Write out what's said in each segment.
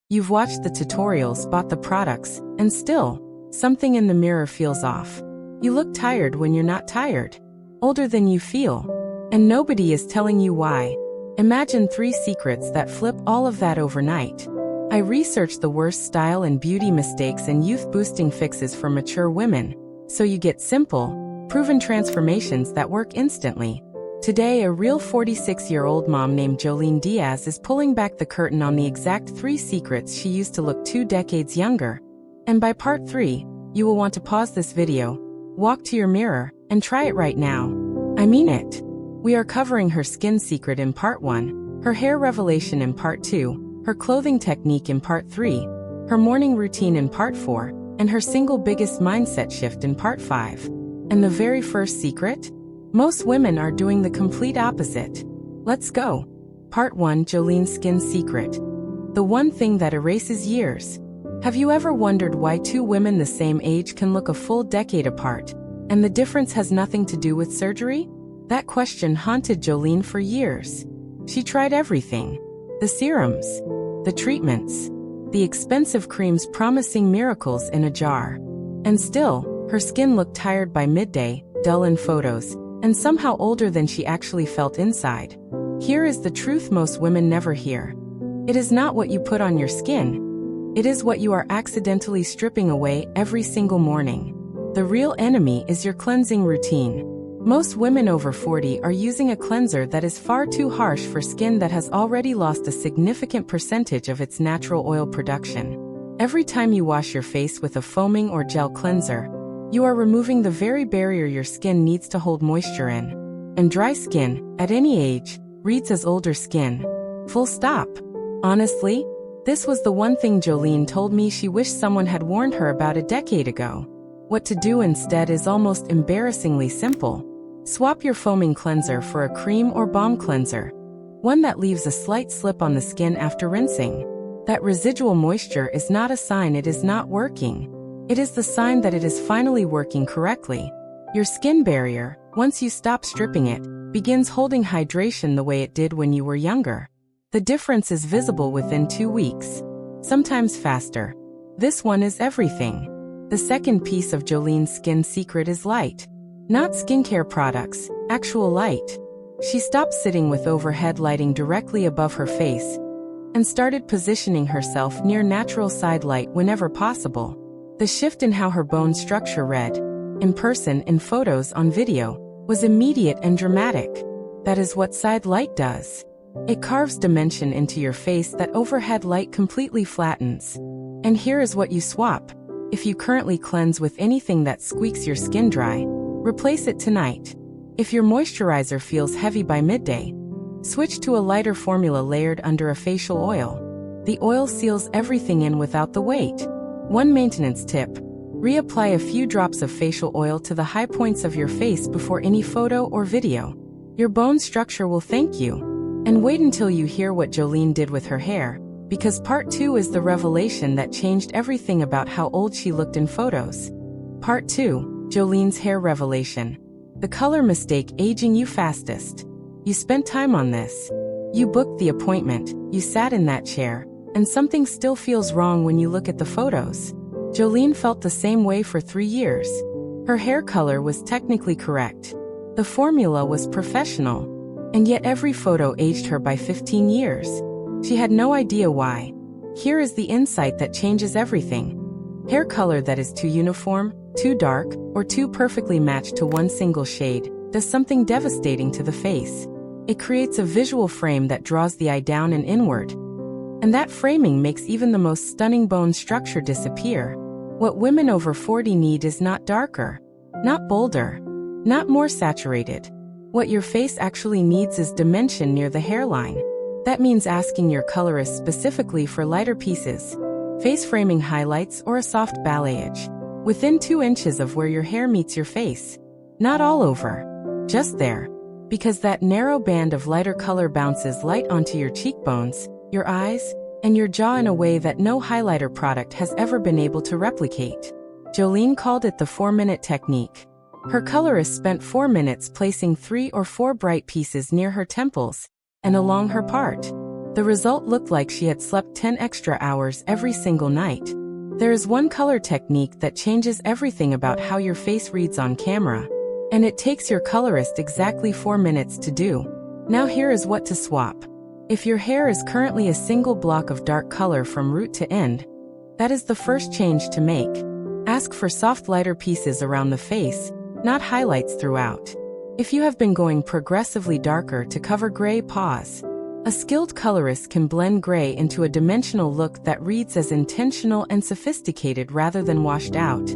You've watched the tutorials, bought the products, and still, something in the mirror feels off. You look tired when you're not tired. Older than you feel. And nobody is telling you why. Imagine 3 secrets that flip all of that overnight. I researched the worst style and beauty mistakes and youth-boosting fixes for mature women, so you get simple, proven transformations that work instantly. Today, a real 46-year-old mom named Joleen Diaz is pulling back the curtain on the exact 3 secrets she used to look 2 decades younger. And by part 3, you will want to pause this video, walk to your mirror, and try it right now. I mean it. We are covering her skin secret in part 1, her hair revelation in part 2, her clothing technique in part 3, her morning routine in part 4, and her single biggest mindset shift in part 5. And the very first secret? Most women are doing the complete opposite. Let's go. Part 1, Joleen's skin secret. The one thing that erases years. Have you ever wondered why 2 women the same age can look a full decade apart, and the difference has nothing to do with surgery? That question haunted Joleen for years. She tried everything. The serums, the treatments, the expensive creams promising miracles in a jar. And still, her skin looked tired by midday, dull in photos, and somehow older than she actually felt inside. Here is the truth most women never hear. It is not what you put on your skin. It is what you are accidentally stripping away every single morning. The real enemy is your cleansing routine. Most women over 40 are using a cleanser that is far too harsh for skin that has already lost a significant percentage of its natural oil production. Every time you wash your face with a foaming or gel cleanser, you are removing the very barrier your skin needs to hold moisture in. And dry skin, at any age, reads as older skin. Full stop. Honestly, this was the one thing Joleen told me she wished someone had warned her about a decade ago. What to do instead is almost embarrassingly simple. Swap your foaming cleanser for a cream or balm cleanser. One that leaves a slight slip on the skin after rinsing. That residual moisture is not a sign it is not working. It is the sign that it is finally working correctly. Your skin barrier, once you stop stripping it, begins holding hydration the way it did when you were younger. The difference is visible within 2 weeks. Sometimes faster. This one is everything. The second piece of Joleen's skin secret is light. Not skincare products, actual light. She stopped sitting with overhead lighting directly above her face and started positioning herself near natural side light whenever possible. The shift in how her bone structure read, in person, in photos, on video, was immediate and dramatic. That is what side light does. It carves dimension into your face that overhead light completely flattens. And here is what you swap. If you currently cleanse with anything that squeaks your skin dry, replace it tonight. If your moisturizer feels heavy by midday, switch to a lighter formula layered under a facial oil. The oil seals everything in without the weight. One maintenance tip: reapply a few drops of facial oil to the high points of your face before any photo or video. Your bone structure will thank you. And wait until you hear what Joleen did with her hair, because part 2 is the revelation that changed everything about how old she looked in photos. Part 2. Joleen's hair revelation. The color mistake aging you fastest. You spent time on this. You booked the appointment, you sat in that chair, and something still feels wrong when you look at the photos. Joleen felt the same way for 3 years. Her hair color was technically correct. The formula was professional. And yet every photo aged her by 15 years. She had no idea why. Here is the insight that changes everything. Hair color that is too uniform, too dark, or too perfectly matched to one single shade does something devastating to the face. It creates a visual frame that draws the eye down and inward. And that framing makes even the most stunning bone structure disappear. What women over 40 need is not darker, not bolder, not more saturated. What your face actually needs is dimension near the hairline. That means asking your colorist specifically for lighter pieces, face framing highlights, or a soft balayage. Within 2 inches of where your hair meets your face. Not all over. Just there. Because that narrow band of lighter color bounces light onto your cheekbones, your eyes, and your jaw in a way that no highlighter product has ever been able to replicate. Joleen called it the 4-minute technique. Her colorist spent 4 minutes placing 3 or 4 bright pieces near her temples and along her part. The result looked like she had slept 10 extra hours every single night. There is one color technique that changes everything about how your face reads on camera, and it takes your colorist exactly 4 minutes to do. Now here is what to swap. If your hair is currently a single block of dark color from root to end, that is the first change to make. Ask for soft lighter pieces around the face, not highlights throughout. If you have been going progressively darker to cover gray, pause. A skilled colorist can blend gray into a dimensional look that reads as intentional and sophisticated rather than washed out.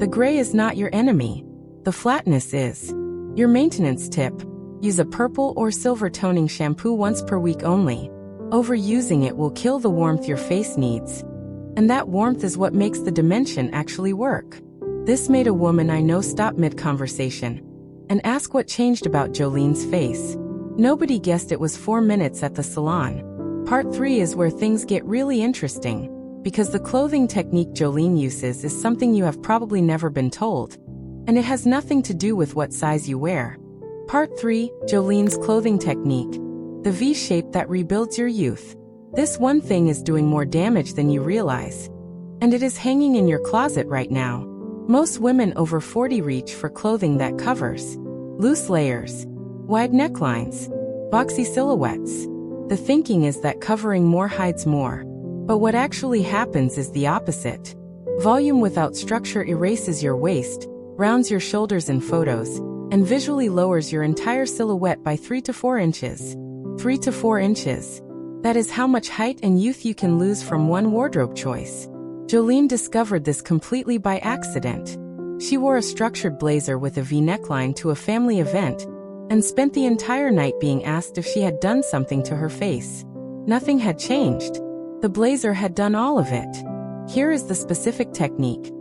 The gray is not your enemy. The flatness is. Your maintenance tip: use a purple or silver toning shampoo once per week only. Overusing it will kill the warmth your face needs. And that warmth is what makes the dimension actually work. This made a woman I know stop mid-conversation and ask what changed about Joleen's face. Nobody guessed it was 4 minutes at the salon. Part 3 is where things get really interesting, because the clothing technique Joleen uses is something you have probably never been told, and it has nothing to do with what size you wear. Part 3, Joleen's clothing technique. The V shape that rebuilds your youth. This one thing is doing more damage than you realize, and it is hanging in your closet right now. Most women over 40 reach for clothing that covers loose layers, wide necklines, boxy silhouettes. The thinking is that covering more hides more. But what actually happens is the opposite. Volume without structure erases your waist, rounds your shoulders in photos, and visually lowers your entire silhouette by 3 to 4 inches. 3 to 4 inches. That is how much height and youth you can lose from one wardrobe choice. Joleen discovered this completely by accident. She wore a structured blazer with a V neckline to a family event, and spent the entire night being asked if she had done something to her face. Nothing had changed. The blazer had done all of it. Here is the specific technique.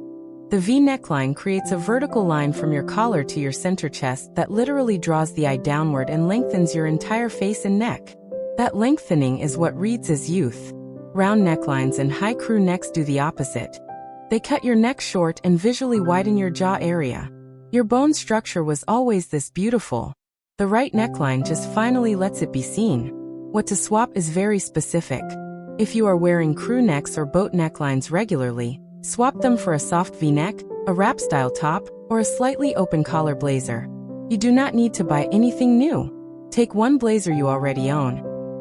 The V neckline creates a vertical line from your collar to your center chest that literally draws the eye downward and lengthens your entire face and neck. That lengthening is what reads as youth. Round necklines and high crew necks do the opposite. They cut your neck short and visually widen your jaw area. Your bone structure was always this beautiful. The right neckline just finally lets it be seen. What to swap is very specific. If you are wearing crew necks or boat necklines regularly, swap them for a soft V-neck, a wrap-style top, or a slightly open collar blazer. You do not need to buy anything new. Take one blazer you already own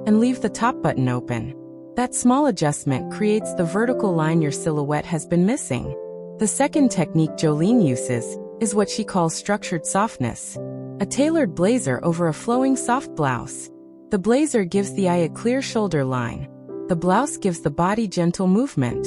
and leave the top button open. That small adjustment creates the vertical line your silhouette has been missing. The second technique Joleen uses is what she calls structured softness. A tailored blazer over a flowing soft blouse. The blazer gives the eye a clear shoulder line. The blouse gives the body gentle movement.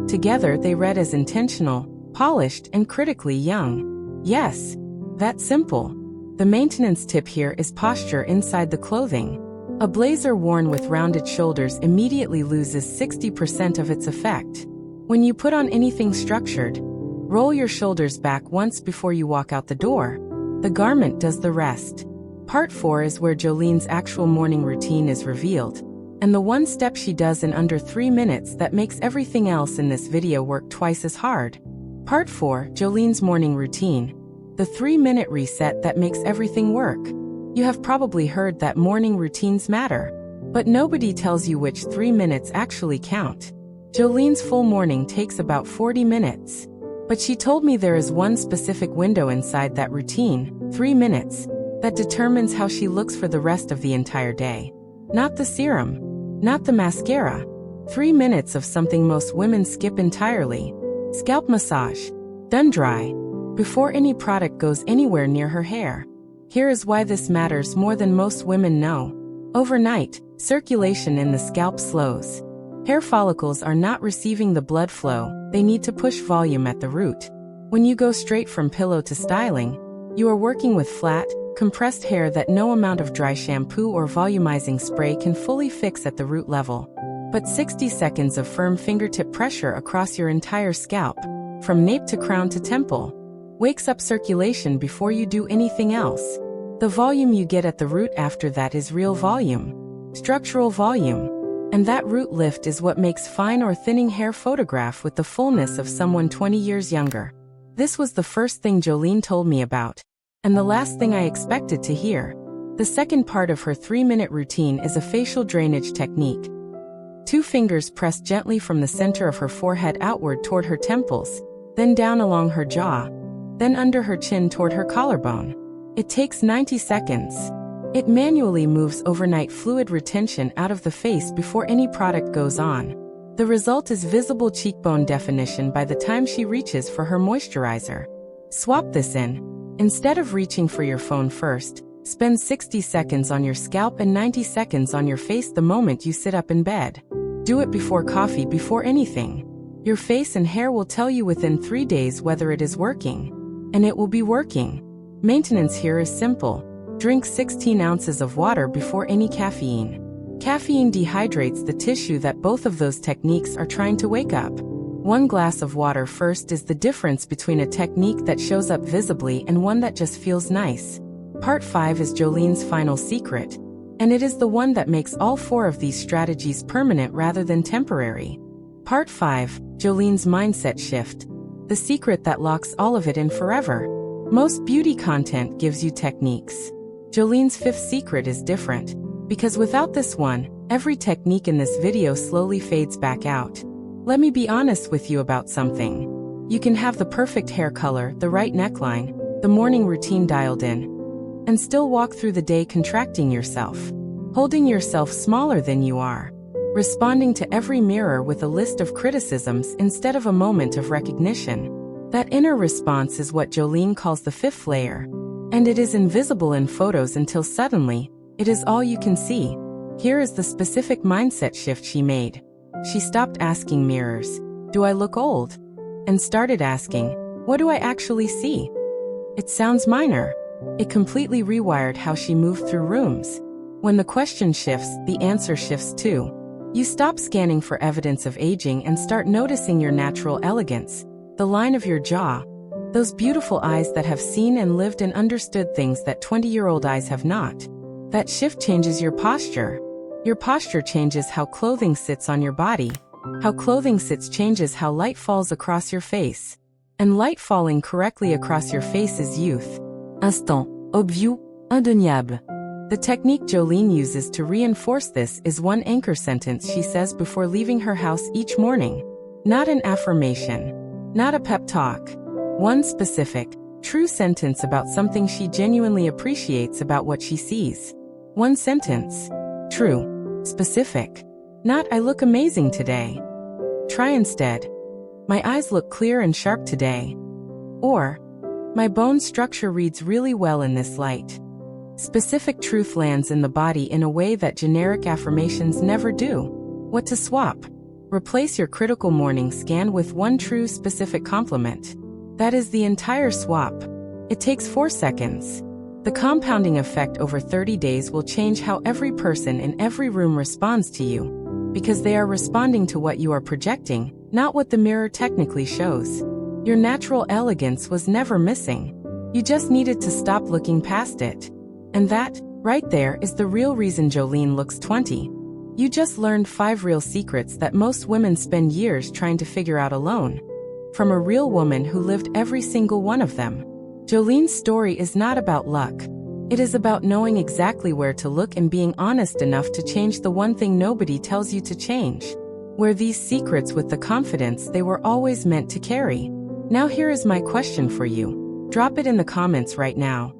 Together they read as intentional, polished, and critically young. Yes, that's simple. The maintenance tip here is posture inside the clothing. A blazer worn with rounded shoulders immediately loses 60% of its effect. When you put on anything structured, roll your shoulders back once before you walk out the door. The garment does the rest. Part 4 is where Joleen's actual morning routine is revealed, and the one step she does in under 3 minutes that makes everything else in this video work twice as hard. Part 4, Joleen's morning routine. The 3-minute reset that makes everything work. You have probably heard that morning routines matter, but nobody tells you which 3 minutes actually count. Joleen's full morning takes about 40 minutes. But she told me there is one specific window inside that routine, 3 minutes, that determines how she looks for the rest of the entire day. Not the serum, not the mascara. 3 minutes of something most women skip entirely. Scalp massage. Done dry. Before any product goes anywhere near her hair. Here is why this matters more than most women know. Overnight, circulation in the scalp slows. Hair follicles are not receiving the blood flow, they need to push volume at the root. When you go straight from pillow to styling, you are working with flat, compressed hair that no amount of dry shampoo or volumizing spray can fully fix at the root level. But 60 seconds of firm fingertip pressure across your entire scalp, from nape to crown to temple, wakes up circulation before you do anything else. The volume you get at the root after that is real volume, structural volume. And that root lift is what makes fine or thinning hair photograph with the fullness of someone 20 years younger. This was the first thing Joleen told me about, and the last thing I expected to hear. The second part of her 3-minute routine is a facial drainage technique. 2 fingers press gently from the center of her forehead outward toward her temples, then down along her jaw, then under her chin toward her collarbone. It takes 90 seconds. It manually moves overnight fluid retention out of the face before any product goes on. The result is visible cheekbone definition by the time she reaches for her moisturizer. Swap this in. Instead of reaching for your phone first, spend 60 seconds on your scalp and 90 seconds on your face the moment you sit up in bed. Do it before coffee, before anything. Your face and hair will tell you within 3 days whether it is working. And it will be working. Maintenance here is simple. Drink 16 ounces of water before any caffeine. Caffeine dehydrates the tissue that both of those techniques are trying to wake up. 1 glass of water first is the difference between a technique that shows up visibly and one that just feels nice. Part 5 is Joleen's final secret, and it is the one that makes all 4 of these strategies permanent rather than temporary. Part 5, Joleen's mindset shift, the secret that locks all of it in forever. Most beauty content gives you techniques. Joleen's 5th secret is different, because without this one, every technique in this video slowly fades back out. Let me be honest with you about something. You can have the perfect hair color, the right neckline, the morning routine dialed in, and still walk through the day contracting yourself, holding yourself smaller than you are, responding to every mirror with a list of criticisms instead of a moment of recognition. That inner response is what Joleen calls the 5th layer, and it is invisible in photos until suddenly, it is all you can see. Here is the specific mindset shift she made. She stopped asking mirrors, "Do I look old?" and started asking, "What do I actually see?" It sounds minor. It completely rewired how she moved through rooms. When the question shifts, the answer shifts too. You stop scanning for evidence of aging and start noticing your natural elegance, the line of your jaw, those beautiful eyes that have seen and lived and understood things that 20-year-old eyes have not. That shift changes your posture. Your posture changes how clothing sits on your body. How clothing sits changes how light falls across your face. And light falling correctly across your face is youth. Instant, obvious, indéniable. The technique Joleen uses to reinforce this is 1 anchor sentence she says before leaving her house each morning. Not an affirmation. Not a pep talk. 1 specific, true sentence about something she genuinely appreciates about what she sees. 1 sentence. True. Specific. Not, "I look amazing today." Try instead, "My eyes look clear and sharp today." Or, "My bone structure reads really well in this light." Specific truth lands in the body in a way that generic affirmations never do. What to swap? Replace your critical morning scan with 1 true specific compliment. That is the entire swap. It takes 4 seconds. The compounding effect over 30 days will change how every person in every room responds to you, because they are responding to what you are projecting, not what the mirror technically shows. Your natural elegance was never missing. You just needed to stop looking past it. And that, right there, is the real reason Joleen looks 20. You just learned 5 real secrets that most women spend years trying to figure out alone. From a real woman who lived every single one of them. Joleen's story is not about luck. It is about knowing exactly where to look and being honest enough to change the one thing nobody tells you to change. Wear these secrets with the confidence they were always meant to carry. Now here is my question for you. Drop it in the comments right now.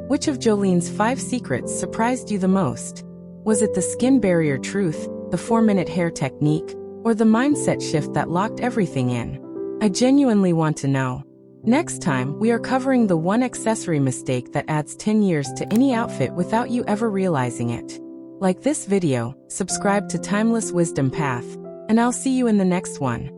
Which of Joleen's 5 secrets surprised you the most? Was it the skin barrier truth, the 4-minute hair technique, or the mindset shift that locked everything in? I genuinely want to know. Next time, we are covering the 1 accessory mistake that adds 10 years to any outfit without you ever realizing it. Like this video, subscribe to Timeless Wisdom Path, and I'll see you in the next one.